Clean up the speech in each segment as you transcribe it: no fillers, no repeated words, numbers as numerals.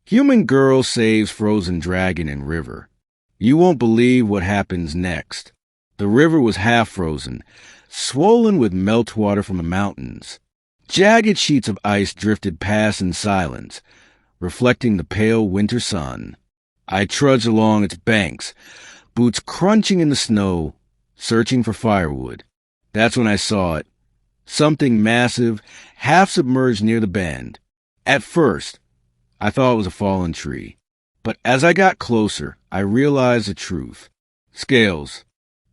Human girl saves frozen dragon in river. You won't believe what happens next. The river was half frozen, swollen with meltwater from the mountains. Jagged sheets of ice drifted past in silence, reflecting the pale winter sun. I trudged along its banks, boots crunching in the snow, searching for firewood. That's when I saw it. Something massive, half submerged near the bend. At first, I thought it was a fallen tree. But as I got closer, I realized the truth. Scales,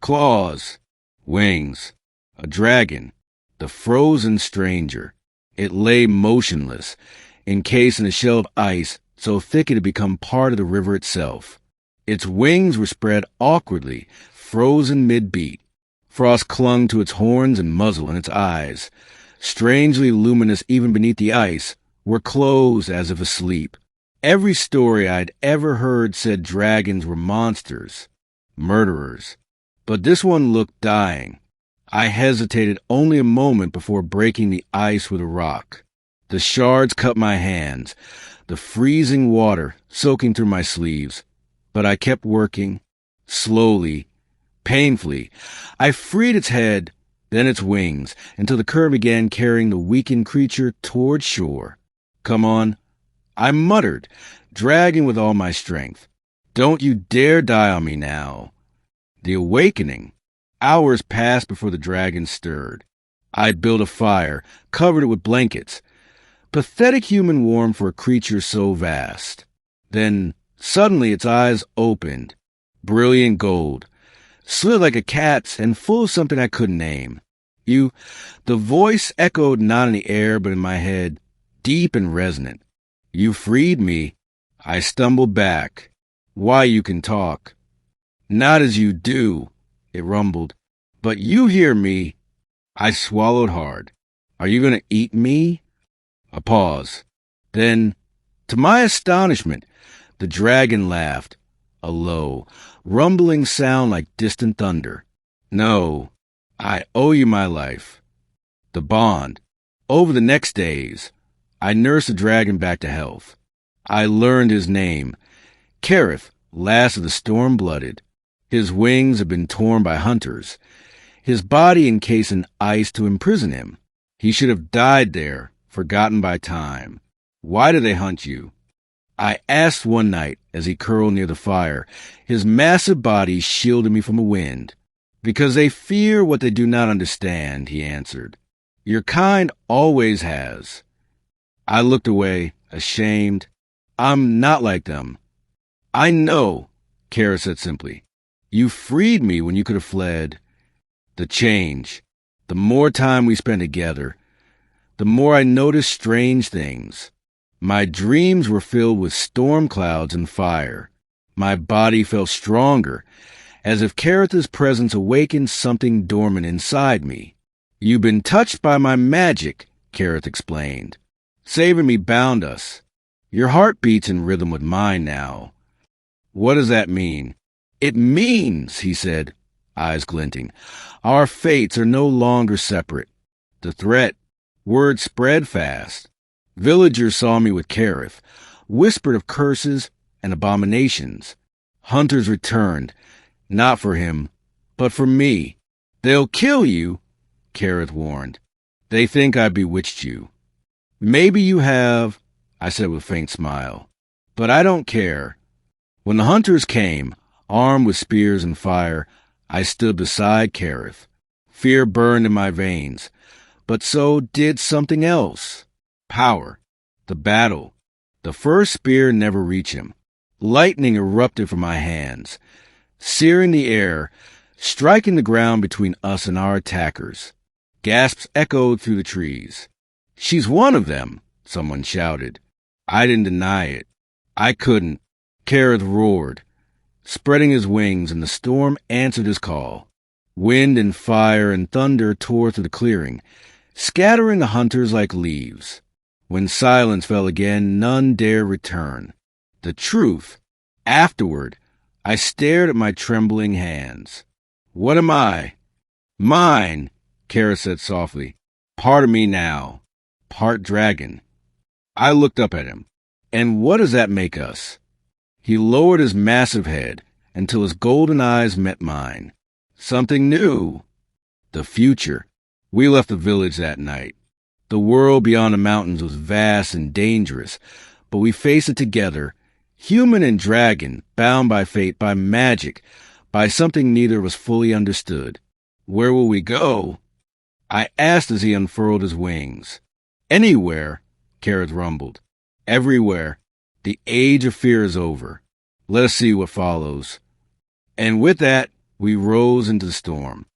claws, wings, a dragon, the frozen stranger. It lay motionless, encased in a shell of ice so thick it had become part of the river itself. Its wings were spread awkwardly, frozen mid-beat. Frost clung to its horns and muzzle, and its eyes, strangely luminous even beneath the ice, were closed as if asleep. Every story I'd ever heard said dragons were monsters, murderers. But this one looked dying. I hesitated only a moment before breaking the ice with a rock. The shards cut my hands, the freezing water soaking through my sleeves. But I kept working, slowly, painfully. I freed its head, then its wings, until the current began carrying the weakened creature toward shore. Come on, I muttered, dragging with all my strength. Don't you dare die on me now. The awakening. Hours passed before the dragon stirred. I'd built a fire, covered it with blankets. Pathetic human warmth for a creature so vast. Then, suddenly its eyes opened, brilliant gold, slid like a cat's and full of something I couldn't name. The voice echoed not in the air but in my head, deep and resonant. You freed me. I stumbled back. Why, you can talk. Not as you do, it rumbled. But you hear me. I swallowed hard. Are you going to eat me? A pause. Then, to my astonishment, the dragon laughed, a low, rumbling sound like distant thunder. No, I owe you my life. The bond. Over the next days, I nursed the dragon back to health. I learned his name, Kareth, last of the storm-blooded. His wings had been torn by hunters, his body encased in ice to imprison him. He should have died there, forgotten by time. Why do they hunt you? I asked one night as he curled near the fire, his massive body shielding me from the wind. Because they fear what they do not understand, he answered. Your kind always has. I looked away, ashamed. I'm not like them. I know, Kara said simply. You freed me when you could have fled. The change. The more time we spent together, the more I noticed strange things. My dreams were filled with storm clouds and fire. My body felt stronger, as if Kareth's presence awakened something dormant inside me. You've been touched by my magic, Kareth explained. Saving me bound us. Your heart beats in rhythm with mine now. What does that mean? It means, he said, eyes glinting, our fates are no longer separate. The threat, word spread fast. Villagers saw me with Kareth, whispered of curses and abominations. Hunters returned, not for him, but for me. They'll kill you, Kareth warned. They think I bewitched you. Maybe you have, I said with a faint smile, but I don't care. When the hunters came, armed with spears and fire, I stood beside Kareth. Fear burned in my veins, but so did something else. Power. The battle. The first spear never reached him. Lightning erupted from my hands, searing the air, striking the ground between us and our attackers. Gasps echoed through the trees. She's one of them, someone shouted. I didn't deny it. I couldn't. Kareth roared, spreading his wings, and the storm answered his call. Wind and fire and thunder tore through the clearing, scattering the hunters like leaves. When silence fell again, none dared return. The truth. Afterward, I stared at my trembling hands. What am I? Mine, Kara said softly. Part of me now. Part dragon. I looked up at him. And what does that make us? He lowered his massive head until his golden eyes met mine. Something new. The future. We left the village that night. The world beyond the mountains was vast and dangerous, but we faced it together, human and dragon, bound by fate, by magic, by something neither of us fully understood. Where will we go? I asked as he unfurled his wings. Anywhere, Kareth rumbled. Everywhere. The age of fear is over. Let us see what follows. And with that, we rose into the storm.